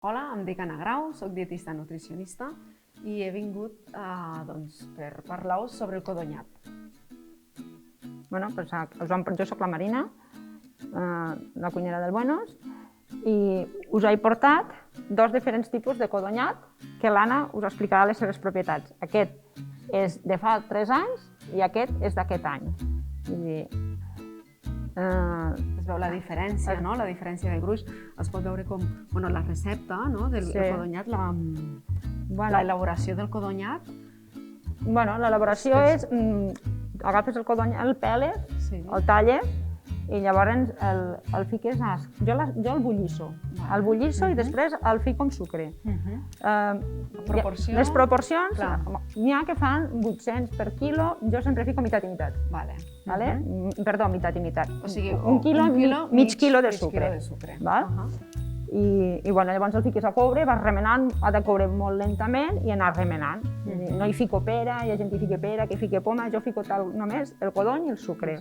Hola, em dic Anna Grau, soc dietista nutricionista i he vingut per parlar-vos sobre el codonyat. Jo soc la Marina, la cuinera del Buenos, i us he portat dos diferents tipus de codonyat que l'Anna us explicarà les seves propietats. Aquest és de fa 3 anys i aquest és d'aquest any. Es veu la diferència, no? La diferència de gruix. Es pot veure com la recepta del codonyat, l'elaboració del codonyat. L'elaboració és, agafes el codonyat, el peles, el talles i llavors el fiques, jo el bullisso. El bullisso i després el fico amb sucre. Les proporcions, n'hi ha que fan 800 per quilo, jo sempre fico meitat i meitat. Perdó, meitat i meitat. O sigui, mig quilo de sucre. I llavors el fiques a coure, vas remenant, ha de coure molt lentament i anar remenant. No hi fico pera, hi ha gent que hi fica pera, que hi fica poma, jo fico només el codony i el sucre.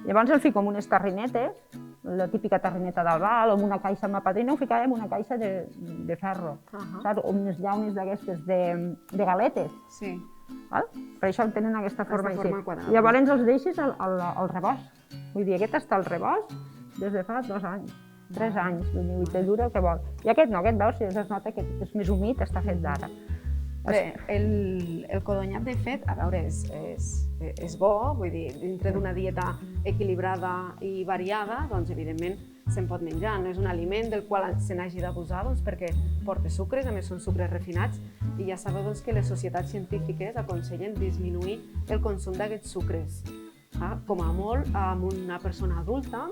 Llavors el fico en unes tarrinetes, la típica tarrineta d'Albal, o en una caixa amb ma padrina, ho ficàvem en una caixa de ferro, o unes llaunes d'aquestes de galetes. Per això tenen aquesta forma així. Llavors els deixes al rebost. Vull dir, aquest està al rebost des de fa 2 anys. 3 anys, vull dir, dura el que vol. I aquest no, aquest veus, es nota que és més humit, està fet d'ara. Bé, el codonyat, de fet, a veure, és bo, vull dir, dintre d'una dieta equilibrada i variada, doncs, evidentment, se'n pot menjar. No és un aliment del qual se n'hagi d'abusar, perquè porta sucres, a més són sucres refinats, i ja sabeu que les societats científiques aconsellen disminuir el consum d'aquests sucres. Com a molt, amb una persona adulta,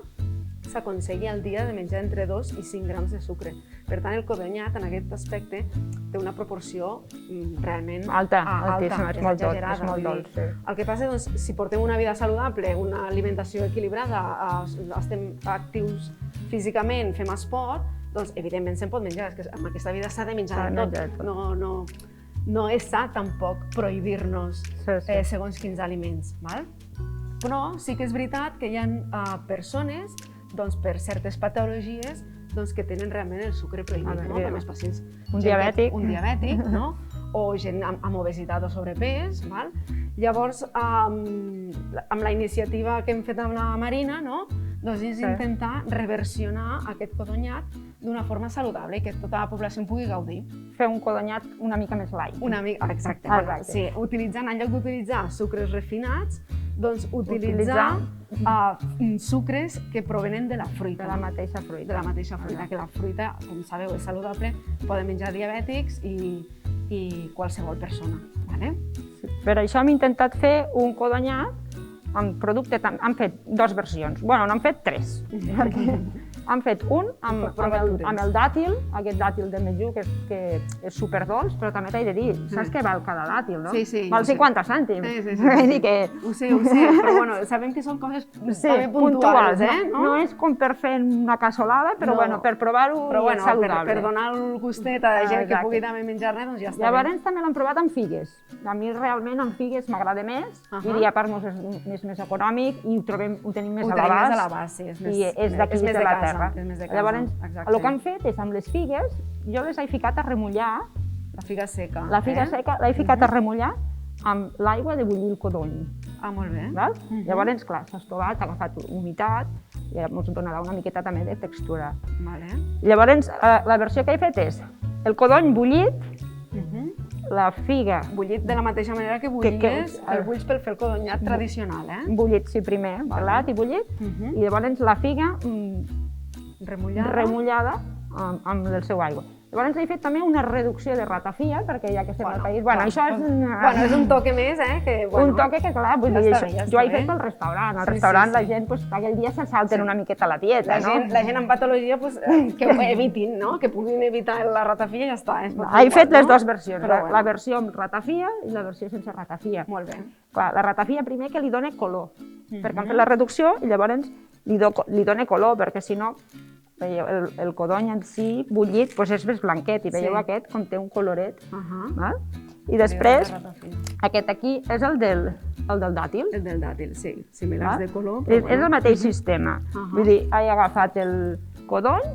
s'aconsella al dia de menjar entre 2 i 5 grams de sucre. Per tant, el codonyat, en aquest aspecte, té una proporció realment alta, és molt dolç. El que passa és que si portem una vida saludable, una alimentació equilibrada, estem actius físicament, fem esport, doncs evidentment se'n pot menjar. Amb aquesta vida s'ha de menjar de tot. No és sa tampoc prohibir-nos segons quins aliments. Però sí que és veritat que hi ha persones per certes patologies que tenen realment el sucre prohibit, com els pacients. Un diabètic, o gent amb obesitat o sobrepès. Llavors, amb la iniciativa que hem fet amb la Marina, és intentar reversionar aquest codonyat d'una forma saludable i que tota la població en pugui gaudir. Fer un codonyat una mica més light. Exacte. Utilitzant, en lloc d'utilitzar sucres refinats, doncs utilitzar sucres que provenen de la fruita. De la mateixa fruita. Que la fruita, com sabeu, és saludable, poden menjar diabètics i qualsevol persona. Per això hem intentat fer un codonyat amb producte, han fet 2 versions, n'han fet 3. Han fet un amb el dàtil, aquest dàtil de Mejú, que és superdolç, però també t'he de dir, saps què val cada dàtil, no? Sí. Val 50 cèntims. Ho sé, però sabem que són coses també puntuals, No és com per fer una cassolada, però per provar-ho saludable. Per donar el gustet a la gent que pugui també menjar-ne, doncs ja està bé. Llavors també l'han provat amb figues. A mi realment amb figues m'agrada més, diria per nos és més econòmic i ho tenim més a l'abast. I és d'aquí de la terra. Llavors, el que han fet és, amb les figues, jo les he ficat a remullar. La figa seca. La figa seca l'he ficat a remullar amb l'aigua de bullir el codony. Molt bé. Llavors, clar, s'ha estovat, ha agafat humitat i ens donarà una miqueta també de textura. Llavors, la versió que he fet és el codony bullit, la figa... Bullit de la mateixa manera que bullis per fer el codonyat tradicional, Bullit, sí, primer, pelat i bullit, i llavors la figa remullada amb el seu aigua. Llavors he fet també una reducció de ratafia, perquè ja que estem al país... Això és un toque més, Un toque que, clar, vull dir, jo he fet pel restaurant. Al restaurant la gent aquell dia se salten una miqueta la dieta, no? La gent amb patologia que ho evitin, que puguin evitar la ratafia i ja està. He fet les 2 versions, la versió amb ratafia i la versió sense ratafia. Molt bé. La ratafia primer que li dona color, perquè han fet la reducció i llavors li dona color, perquè si no el codony en si, bullit, és més blanquet i veieu aquest com té un coloret. I després, aquest aquí és el del dàtil. El del dàtil, sí, similars de color. És el mateix sistema. Vull dir, he agafat el codony,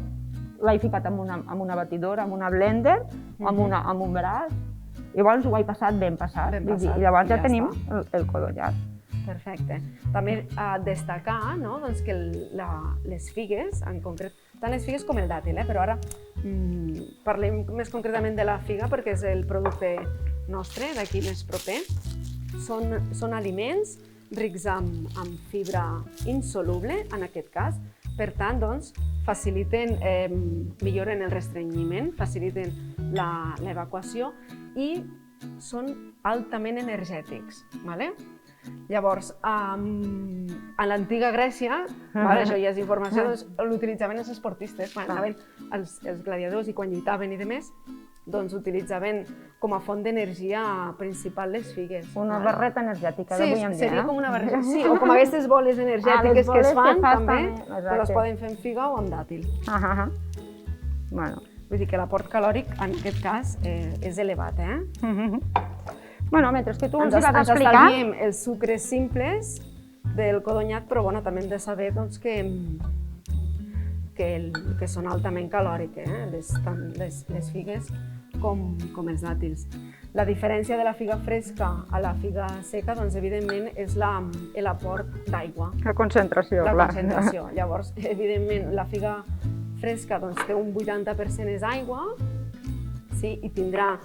l'he ficat amb una batidora, amb una blender, amb un braç. Llavors ho he passat ben passat. I llavors ja tenim el codonyat. Perfecte. També destacar doncs, que les figues, en concret, tant les figues com el dàtil, però ara parlem més concretament de la figa perquè és el producte nostre, d'aquí més proper. Són aliments rics amb fibra insoluble, en aquest cas. Per tant, doncs, faciliten, milloren el restrenyiment, faciliten l'evacuació i són altament energètics. Llavors, a l'antiga Grècia, això ja és informació, l'utilitzaven els esportistes, quan anaven els gladiadors i quan lluitaven i demés, doncs utilitzaven com a font d'energia principal les figues. Una barreta energètica d'avui en dia. Sí, seria com una barreta, sí, o com aquestes boles energètiques que es fan també, però es poden fer amb figa o amb dàtil. Vull dir que l'aport calòric, en aquest cas, és elevat, Mentre que tu ens vas explicar... Ens estalviem els sucres simples del codonyat, però també hem de saber que són altament calòriques, tant les figues com els dàtils. La diferència de la figa fresca a la figa seca, doncs, evidentment, és l'aport d'aigua. La concentració, clar. La concentració. Llavors, evidentment, la figa fresca té un 80% és aigua i tindrà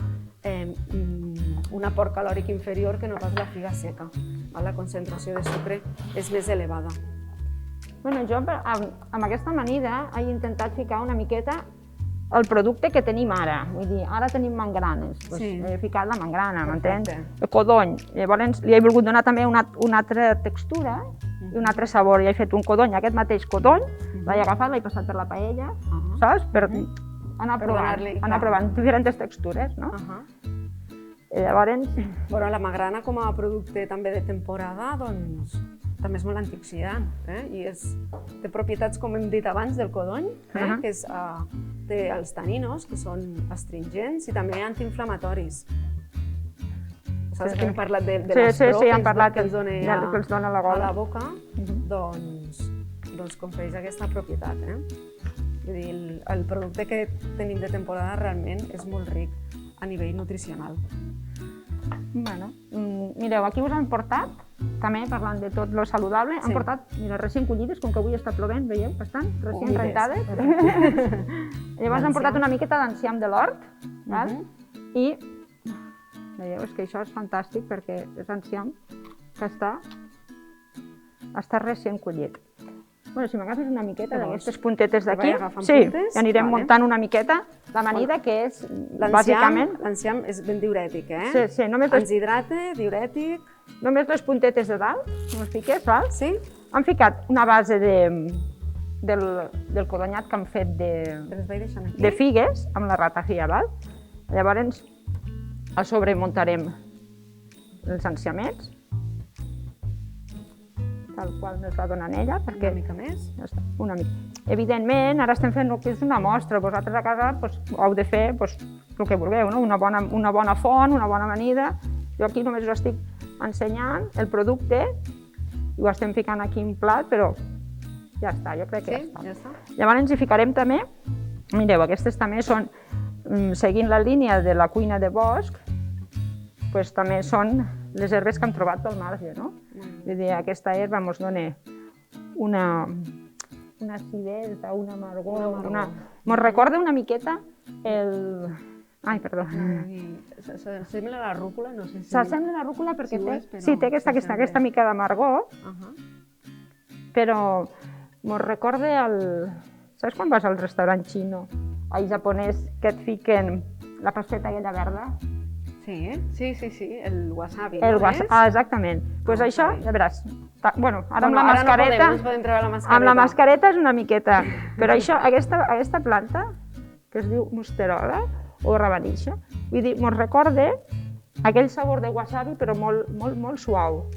un aport calòric inferior que no pas la figa seca. La concentració de sucre és més elevada. Jo, amb aquesta amanida, he intentat ficar una miqueta el producte que tenim ara. Vull dir, ara tenim mangranes. He ficat la mangrana, m'entens? El codony. Llavors, li he volgut donar també una altra textura i un altre sabor. I he fet un codony, aquest mateix codony, l'he agafat, l'he passat per la paella, saps? Per anar provant diferents textures, no? Llavors... La magrana com a producte també de temporada, doncs, també és molt antioxidant i té propietats, com hem dit abans, del codony, que té els taninos, que són astringents i també antiinflamatoris. Saps que hem parlat de l'astro que els dona a la boca, doncs confereix aquesta propietat. Vull dir, el producte que tenim de temporada realment és molt ric a nivell nutricional. Mireu, aquí us han portat, també parlant de tot lo saludable, han portat, mira, recient collides, com que avui està plovent, veieu, bastant, recient rentades. Llavors han portat una miqueta d'enciam de l'hort, i veieu, és que això és fantàstic perquè és enciam que està recient collit. Si m'agafes una miqueta d'aquestes puntetes d'aquí, i anirem muntant una miqueta l'amanida, que és, bàsicament... L'enciam és ben diürètic, Sí, només... Ens hidrata, diürètic... Només les puntetes de dalt, les fiques, val? Sí. Han ficat una base del codonyat que han fet de figues, amb la ratafia, val? Llavors, a sobre muntarem els enciamets, tal qual ens va donant ella, perquè... Una mica més? Una mica. Evidentment, ara estem fent el que és una mostra. Vosaltres a casa heu de fer el que vulgueu, una bona font, una bona amanida. Jo aquí només us estic ensenyant el producte i ho estem ficant aquí en plat, però ja està, jo crec que ja està. Llavors hi ficarem també, mireu, aquestes també són, seguint la línia de la cuina de bosc, també són les herbes que hem trobat pel marge, no? Vull dir, aquesta herba ens dona una acidesa, una amargor, ens recorda una miqueta el... Ai, perdó. S'assembla a la rúcula, no sé si... S'assembla a la rúcula perquè té aquesta mica d'amargor, però ens recorda el... Saps quan vas al restaurant xino, al japonès, que et fiquen la pasteta aquella verda? Sí, el wasabi. Exactament. Doncs això, ja veràs, ara amb la mascareta... No podem treure la mascareta. Amb la mascareta és una miqueta, però això, aquesta planta, que es diu mosterola, o rabanixa, vull dir, ens recorda aquell sabor de wasabi, però molt suau.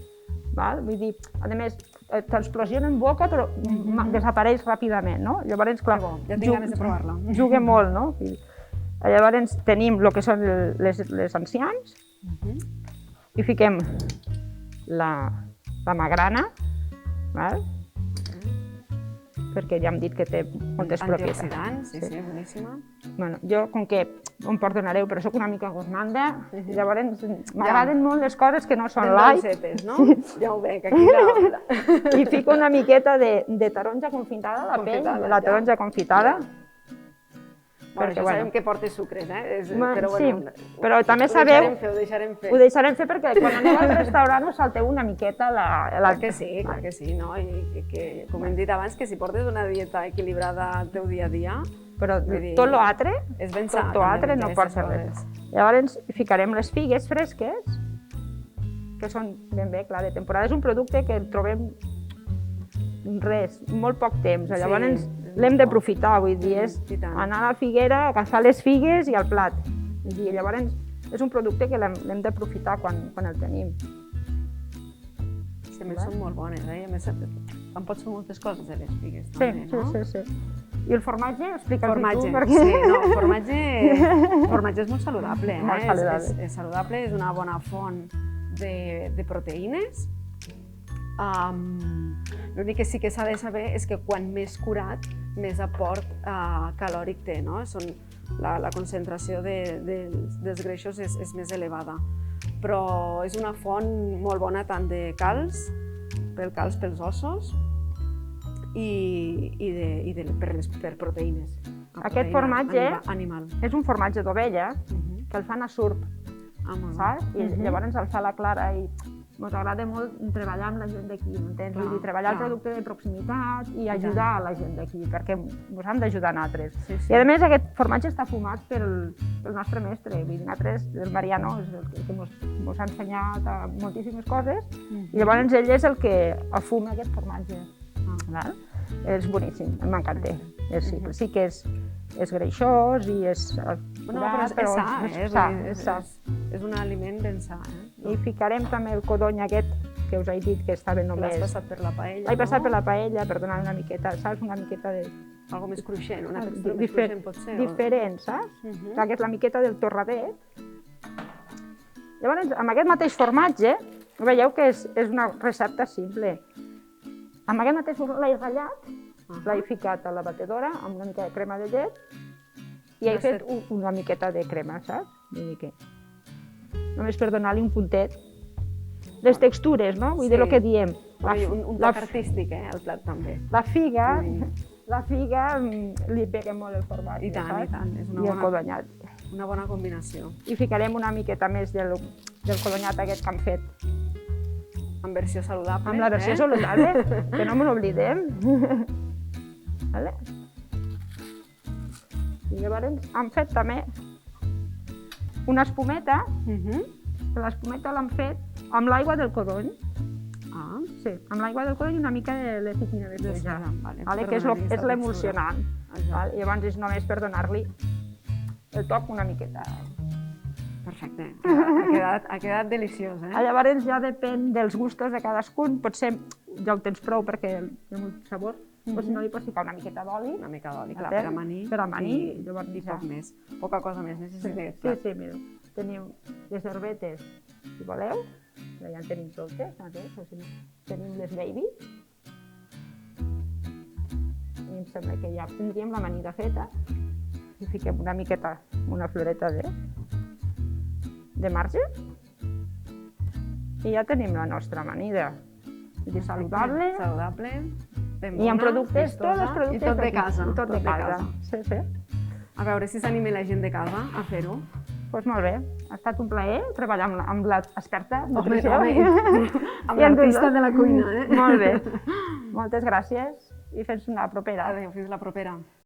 Vull dir, a més, t'explosiona en boca, però desapareix ràpidament, no? Llavors, clar, ja tinc ganes de provar-la. Juga molt, no? Llavors tenim el que són les enciams i fiquem la magrana, perquè ja hem dit que té moltes propietats. Antioxidants, sí, boníssima. Bueno, jo, com que em perdonareu, però sóc una mica gosmanda, llavors m'agraden molt les coses que no són light. Dolcetes, no? Ja ho veig, aquí I fico una miqueta de taronja confitada a la pell, la taronja confitada. Bueno, això sabem que porta sucres, Sí, però també sabeu... Ho deixarem fer. Ho deixarem fer perquè quan aneu al restaurant us salteu una miqueta la... Clar que sí, no? I que, com hem dit abans, que si portes una dieta equilibrada al teu dia a dia... Però tot l'altre, és ben sa. tot l'altre no pot ser res. Llavors ficarem les figues fresques, que són ben bé, clar, de temporada. És un producte que trobem molt poc temps. Llavors l'hem d'aprofitar, vull dir, és anar a la figuera, agafar les figues i al plat. Llavors és un producte que l'hem d'aprofitar quan el tenim. A més són molt bones, i a més en pots fer moltes coses de les figues també, no? Sí. I el formatge? Explica'ls tu, perquè... Sí, no, el formatge és molt saludable, Molt saludable. És saludable, és una bona font de proteïnes. L'únic que sí que s'ha de saber és que quan més curat, més aport calòric té, no? La concentració dels greixos és més elevada. Però és una font molt bona tant de calç, pels ossos, i per proteïnes. Aquest formatge animal. És un formatge d'ovella que el fan a Surp, saps? I llavors el fa la Clara i ens agrada molt treballar amb la gent d'aquí, m'entens? Vull dir, treballar el producte de proximitat i ajudar a la gent d'aquí, perquè ens hem d'ajudar nosaltres. I a més aquest formatge està fumat pel nostre mestre, vull dir, nosaltres, el Mariano, és el que ens ha ensenyat moltíssimes coses, i llavors ell és el que afuma aquest formatge. És boníssim, m'encanta. Sí que és greixós i és curat, però és sa. És un aliment ben sa. I ficarem també el codony aquest que us he dit que estava només... L'has passat per la paella, no? L'he passat per la paella per donar una miqueta, saps? Una miqueta de... Algo més cruixent, una textura més cruixent pot ser? Diferent, saps? Que és la miqueta del torradet. Llavors, amb aquest mateix formatge, veieu que és una recepta simple. Amb aquest mateix l'he ratllat, l'he ficat a la batedora amb una mica de crema de llet i he fet una miqueta de crema, saps? Vull dir que... Només per donar-li un puntet. Les textures, no? Vull dir el que diem. Un toc artístic, al plat també. La figa li pega molt el formatge, saps? I tant. I el codonyat. Una bona combinació. I ficarem una miqueta més del codonyat aquest que hem fet. En versió saludable. Amb la versió saludable, que no me n'oblidem. I llavors hem fet també una espumeta. L'espumeta l'hem fet amb l'aigua del codony. Sí, amb l'aigua del codony i una mica de lecitina de soja, que és l'emulsionant. Llavors és només per donar-li el toc una miqueta. Perfecte, ha quedat deliciós. Llavors ja depèn dels gustos de cadascun, potser ja ho tens prou perquè hi ha molt sabor, però si no li pots ficar una miqueta d'oli. Una mica d'oli, clar, per amanir. Per amanir, i poc més. Poca cosa més necessitem. Sí, mira, teniu les herbetes, si voleu, ja en tenim totes, tenim les baby, i em sembla que ja tindríem l'amanida feta, i fiquem una miqueta, una floreta de marge, i ja tenim la nostra amanida. Saludable, ben bona, i amb productes, tots els productes i tot de casa. Tot de casa. Sí. A veure si s'anima la gent de casa a fer-ho. Doncs molt bé, ha estat un plaer treballar amb l'experta en nutrició. Amb l'artista de la cuina. Molt bé, moltes gràcies i fins la propera. Adéu, fins la propera.